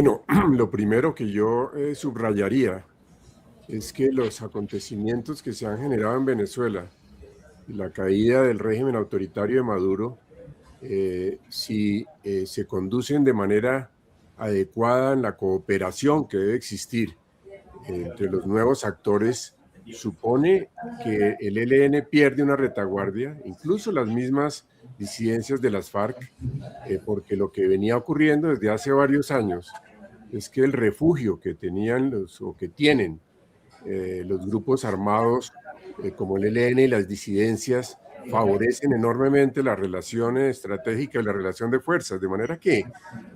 Bueno, lo primero que yo subrayaría es que los acontecimientos que se han generado en Venezuela y la caída del régimen autoritario de Maduro, si se conducen de manera adecuada en la cooperación que debe existir entre los nuevos actores, supone que el ELN pierde una retaguardia, incluso las mismas disidencias de las FARC, porque lo que venía ocurriendo desde hace varios años es que el refugio que tenían o que tienen los grupos armados como el ELN y las disidencias favorecen enormemente la relación estratégica y la relación de fuerzas, de manera que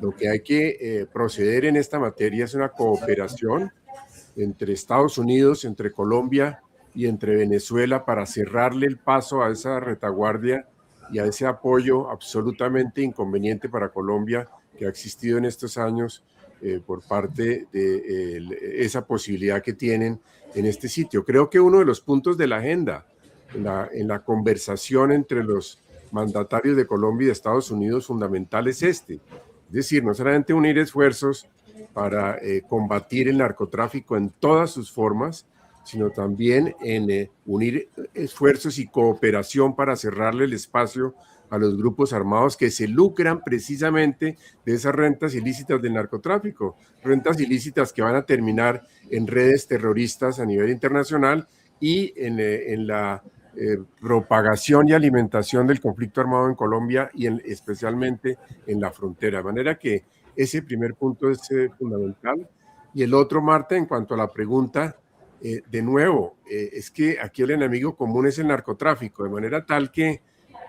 lo que hay que proceder en esta materia es una cooperación entre Estados Unidos, entre Colombia y entre Venezuela para cerrarle el paso a esa retaguardia y a ese apoyo absolutamente inconveniente para Colombia que ha existido en estos años por parte de esa posibilidad que tienen en este sitio. Creo que uno de los puntos de la agenda en la conversación entre los mandatarios de Colombia y de Estados Unidos fundamental es este. Es decir, no solamente unir esfuerzos para combatir el narcotráfico en todas sus formas, sino también en unir esfuerzos y cooperación para cerrarle el espacio a los grupos armados que se lucran precisamente de esas rentas ilícitas del narcotráfico, rentas ilícitas que van a terminar en redes terroristas a nivel internacional y en la propagación y alimentación del conflicto armado en Colombia y especialmente en la frontera. De manera que ese primer punto es fundamental. Y el otro, Marta, en cuanto a la pregunta, de nuevo, es que aquí el enemigo común es el narcotráfico, de manera tal que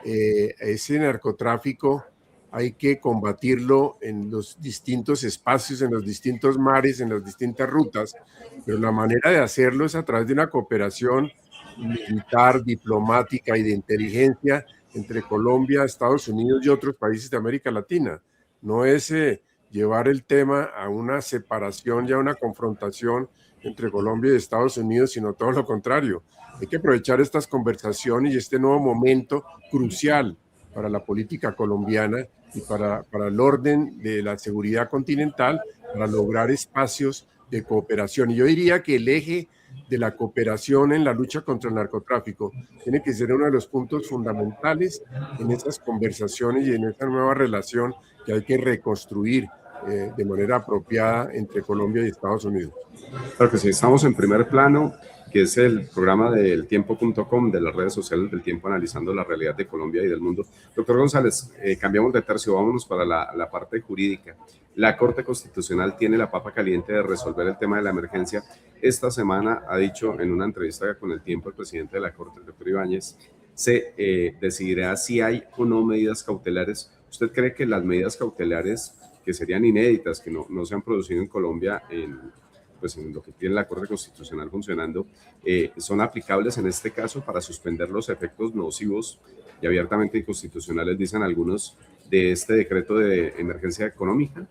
ese narcotráfico hay que combatirlo en los distintos espacios, en los distintos mares, en las distintas rutas, pero la manera de hacerlo es a través de una cooperación militar, diplomática y de inteligencia entre Colombia, Estados Unidos y otros países de América Latina. No es llevar el tema a una separación y a una confrontación entre Colombia y Estados Unidos, sino todo lo contrario. Hay que aprovechar estas conversaciones y este nuevo momento crucial para la política colombiana y para el orden de la seguridad continental, para lograr espacios de cooperación. Y yo diría que el eje de la cooperación en la lucha contra el narcotráfico tiene que ser uno de los puntos fundamentales en esas conversaciones y en esta nueva relación que hay que reconstruir de manera apropiada entre Colombia y Estados Unidos. Claro que sí, estamos en Primer Plano, que es el programa del tiempo.com, de las redes sociales del Tiempo, analizando la realidad de Colombia y del mundo. Doctor González, cambiamos de tercio, vámonos para la parte jurídica. La Corte Constitucional tiene la papa caliente de resolver el tema de la emergencia. Esta semana ha dicho en una entrevista con El Tiempo el presidente de la Corte, el doctor Ibáñez, se decidirá si hay o no medidas cautelares. ¿Usted cree que las medidas cautelares, que serían inéditas, que no se han producido en Colombia pues en lo que tiene la Corte Constitucional funcionando, son aplicables en este caso para suspender los efectos nocivos y abiertamente inconstitucionales, dicen algunos, de este decreto de emergencia económica?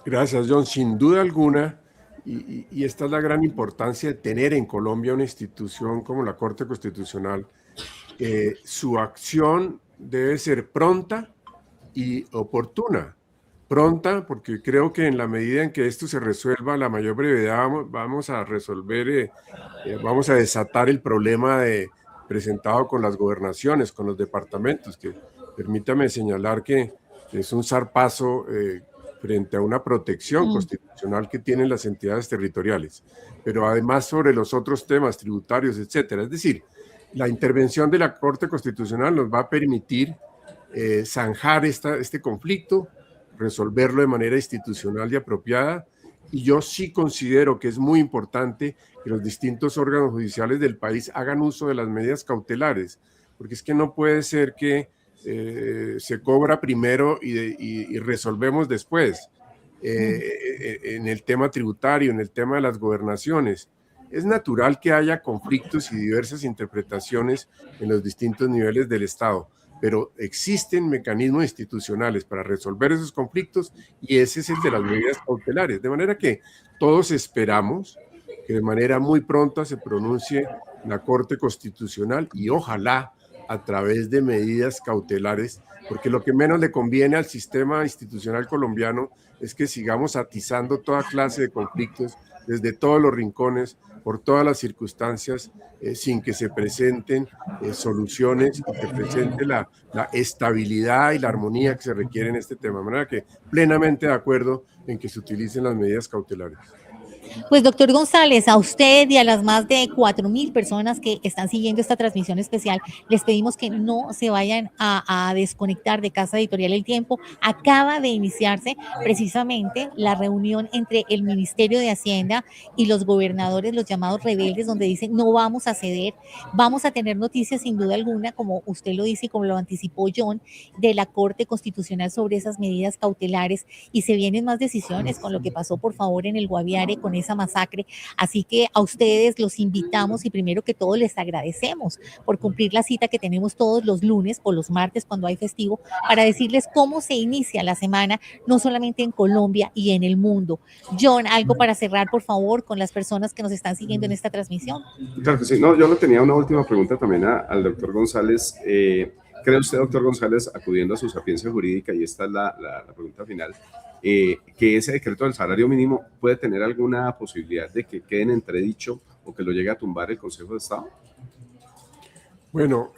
Gracias, John. Sin duda alguna, y esta es la gran importancia de tener en Colombia una institución como la Corte Constitucional, su acción debe ser pronta y oportuna. Pronta, porque creo que en la medida en que esto se resuelva a la mayor brevedad, vamos a resolver, vamos a desatar el problema presentado con las gobernaciones, con los departamentos, que permítame señalar que es un zarpazo frente a una protección constitucional que tienen las entidades territoriales, pero además sobre los otros temas tributarios, etcétera. Es decir, la intervención de la Corte Constitucional nos va a permitir zanjar este conflicto, resolverlo de manera institucional y apropiada. Y yo sí considero que es muy importante que los distintos órganos judiciales del país hagan uso de las medidas cautelares, porque es que no puede ser que se cobra primero y resolvemos después. En el tema tributario, en el tema de las gobernaciones, es natural que haya conflictos y diversas interpretaciones en los distintos niveles del Estado, pero existen mecanismos institucionales para resolver esos conflictos y ese es el de las medidas cautelares. De manera que todos esperamos que de manera muy pronta se pronuncie la Corte Constitucional y ojalá a través de medidas cautelares, porque lo que menos le conviene al sistema institucional colombiano es que sigamos atizando toda clase de conflictos desde todos los rincones, por todas las circunstancias, sin que se presenten soluciones y se presente la estabilidad y la armonía que se requiere en este tema. De manera que plenamente de acuerdo en que se utilicen las medidas cautelares. Pues doctor González, a usted y a las más de 4.000 personas que están siguiendo esta transmisión especial, les pedimos que no se vayan a desconectar de Casa Editorial El Tiempo. Acaba de iniciarse precisamente la reunión entre el Ministerio de Hacienda y los gobernadores, los llamados rebeldes, donde dicen no vamos a ceder, vamos a tener noticias sin duda alguna, como usted lo dice y como lo anticipó John, de la Corte Constitucional sobre esas medidas cautelares, y se vienen más decisiones con lo que pasó, por favor, en el Guaviare, con esa masacre. Así que a ustedes los invitamos y primero que todo les agradecemos por cumplir la cita que tenemos todos los lunes o los martes cuando hay festivo, para decirles cómo se inicia la semana, no solamente en Colombia y en el mundo. John, algo para cerrar, por favor, con las personas que nos están siguiendo en esta transmisión. Claro que sí. No, yo le tenía una última pregunta también al doctor González. ¿Cree usted, doctor González, acudiendo a su sapiencia jurídica, y esta es la pregunta final, que ese decreto del salario mínimo puede tener alguna posibilidad de que quede en entredicho o que lo llegue a tumbar el Consejo de Estado? Bueno,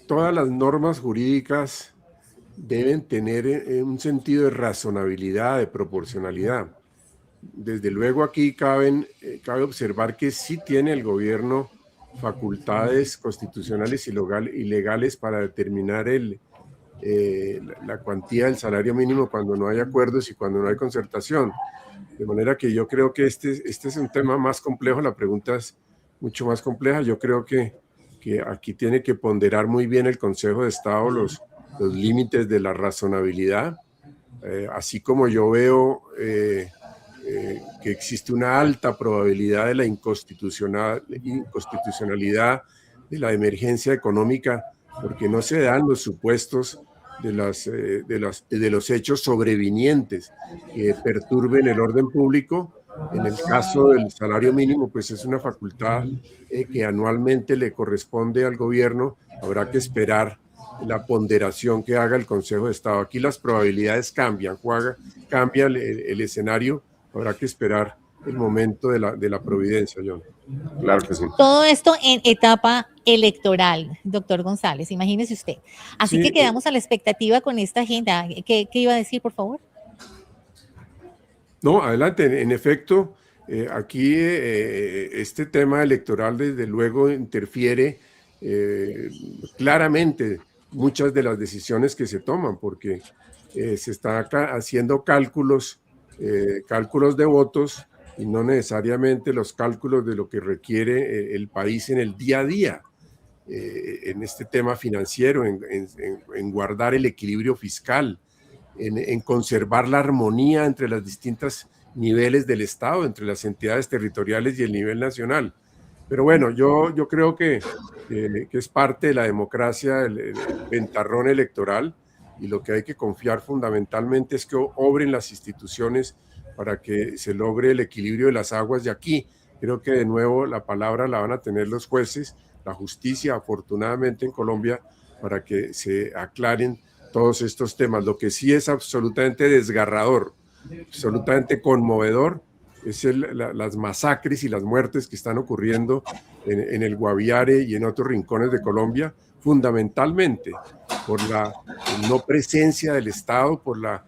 todas las normas jurídicas deben tener un sentido de razonabilidad, de proporcionalidad. Desde luego aquí cabe observar que sí tiene el gobierno facultades constitucionales y legales para determinar la cuantía del salario mínimo cuando no hay acuerdos y cuando no hay concertación. De manera que yo creo que este es un tema más complejo, la pregunta es mucho más compleja. Yo creo que aquí tiene que ponderar muy bien el Consejo de Estado los límites de la razonabilidad, así como yo veo que existe una alta probabilidad de la inconstitucionalidad de la emergencia económica, porque no se dan los supuestos de los hechos sobrevinientes que perturben el orden público. En el caso del salario mínimo, pues es una facultad que anualmente le corresponde al gobierno. Habrá que esperar la ponderación que haga el Consejo de Estado. Aquí las probabilidades cambian, cambia el escenario. Habrá que esperar el momento de la providencia, John. Claro que sí. Todo esto en etapa electoral, doctor González, imagínese usted. Así sí, que quedamos a la expectativa con esta agenda. ¿Qué iba a decir, por favor? No, adelante. En efecto, aquí este tema electoral desde luego interfiere claramente muchas de las decisiones que se toman, porque se está haciendo cálculos de votos y no necesariamente los cálculos de lo que requiere el país en el día a día, en este tema financiero, en guardar el equilibrio fiscal, en conservar la armonía entre los distintos niveles del Estado, entre las entidades territoriales y el nivel nacional. Pero bueno, yo creo que es parte de la democracia el ventarrón electoral, y lo que hay que confiar fundamentalmente es que obren las instituciones para que se logre el equilibrio de las aguas. Y aquí creo que de nuevo la palabra la van a tener los jueces, la justicia, afortunadamente en Colombia, para que se aclaren todos estos temas. Lo que sí es absolutamente desgarrador, absolutamente conmovedor, es las masacres y las muertes que están ocurriendo en el Guaviare y en otros rincones de Colombia, fundamentalmente por la no presencia del Estado, por la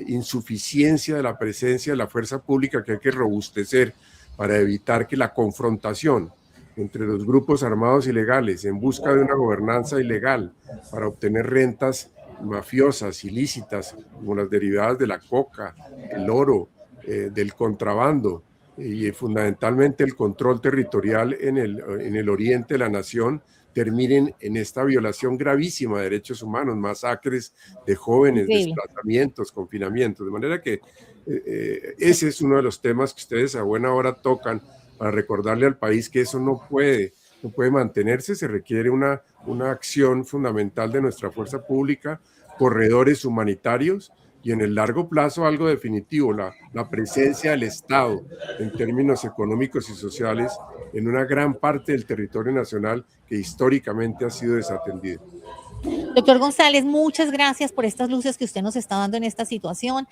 insuficiencia de la presencia de la fuerza pública, que hay que robustecer para evitar que la confrontación entre los grupos armados ilegales en busca de una gobernanza ilegal para obtener rentas mafiosas, ilícitas, como las derivadas de la coca, el oro, del contrabando y fundamentalmente el control territorial en el oriente de la nación, terminen en esta violación gravísima de derechos humanos, masacres de jóvenes, desplazamientos, confinamientos. De manera que ese es uno de los temas que ustedes a buena hora tocan para recordarle al país que eso no puede mantenerse. Se requiere una acción fundamental de nuestra fuerza pública, corredores humanitarios, y en el largo plazo algo definitivo, la presencia del Estado en términos económicos y sociales en una gran parte del territorio nacional que históricamente ha sido desatendido. Doctor González, muchas gracias por estas luces que usted nos está dando en esta situación.